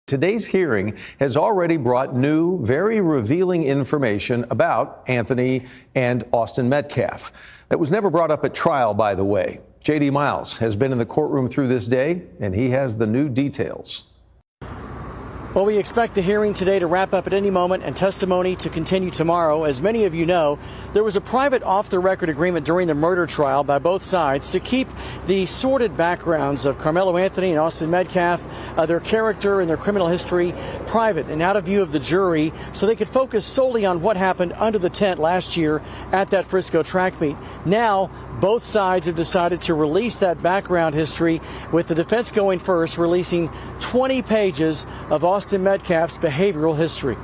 Today's hearing has already brought new, very revealing information about Anthony and Austin Metcalf. That was never brought up at trial, by the way. J.D. Miles has been in the courtroom through this day, and he has the new details. Well, we expect the hearing today to wrap up at any moment and testimony to continue tomorrow. As many of you know, there was a private off-the-record agreement during the murder trial by both sides to keep the sordid backgrounds of Carmelo Anthony and Austin Metcalf, their character and their criminal history, private and out of view of the jury, so they could focus solely on what happened under the tent last year at that Frisco track meet. Now, both sides have decided to release that background history, with the defense going first, releasing 20 pages of Austin Metcalf's behavioral history.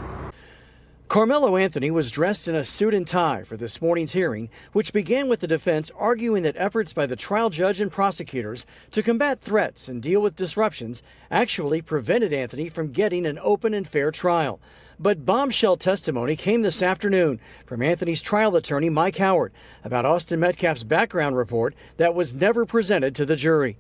Carmelo Anthony was dressed in a suit and tie for this morning's hearing, which began with the defense arguing that efforts by the trial judge and prosecutors to combat threats and deal with disruptions actually prevented Anthony from getting an open and fair trial. But bombshell testimony came this afternoon from Anthony's trial attorney, Mike Howard, about Austin Metcalf's background report that was never presented to the jury.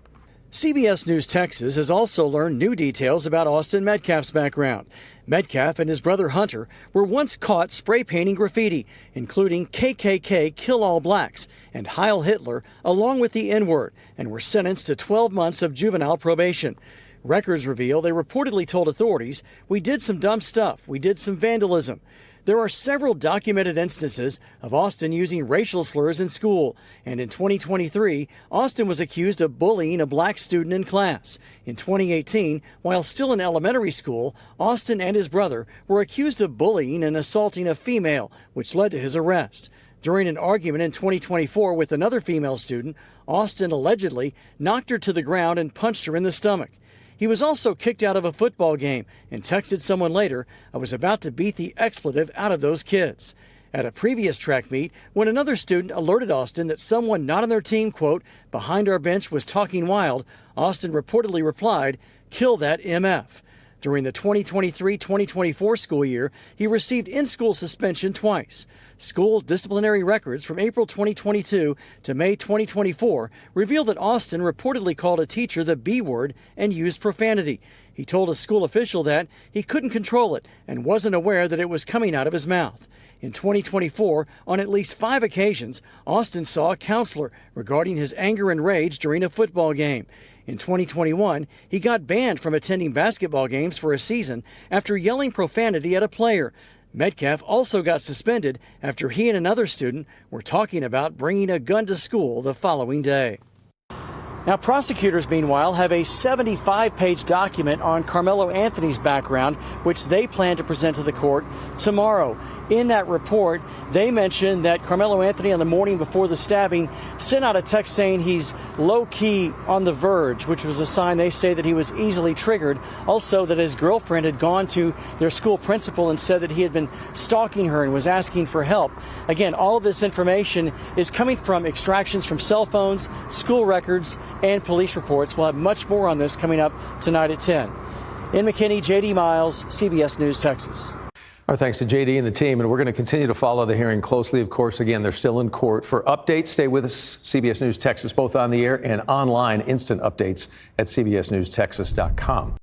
CBS News Texas has also learned new details about Austin Metcalf's background. Metcalf and his brother Hunter were once caught spray painting graffiti, including KKK Kill All Blacks and Heil Hitler, along with the N-word, and were sentenced to 12 months of juvenile probation. Records reveal they reportedly told authorities, "We did some dumb stuff. We did some vandalism." There are several documented instances of Austin using racial slurs in school, and in 2023, Austin was accused of bullying a black student in class. In 2018, while still in elementary school, Austin and his brother were accused of bullying and assaulting a female, which led to his arrest. During an argument in 2024 with another female student, Austin allegedly knocked her to the ground and punched her in the stomach. He was also kicked out of a football game and texted someone later, "I was about to beat the expletive out of those kids." At a previous track meet, when another student alerted Austin that someone not on their team, quote, "behind our bench was talking wild," Austin reportedly replied, "Kill that MF." During the 2023-2024 school year, he received in-school suspension twice. School disciplinary records from April 2022 to May 2024 reveal that Austin reportedly called a teacher the B word and used profanity. He told a school official that he couldn't control it and wasn't aware that it was coming out of his mouth. In 2024, on at least 5 occasions, Austin saw a counselor regarding his anger and rage during a football game. In 2021, he got banned from attending basketball games for a season after yelling profanity at a player. Metcalf also got suspended after he and another student were talking about bringing a gun to school the following day. Now, prosecutors, meanwhile, have a 75-page document on Carmelo Anthony's background, which they plan to present to the court tomorrow. In that report, they mention that Carmelo Anthony, on the morning before the stabbing, sent out a text saying he's low-key on the verge, which was a sign they say that he was easily triggered. Also, that his girlfriend had gone to their school principal and said that he had been stalking her and was asking for help. Again, all of this information is coming from extractions from cell phones, school records, and police reports. We'll have much more on this coming up tonight at 10. In McKinney, J.D. Miles, CBS News, Texas. Our thanks to J.D. and the team, and we're going to continue to follow the hearing closely. Of course, again, they're still in court. For updates, stay with us. CBS News Texas, both on the air and online. Instant updates at cbsnewstexas.com.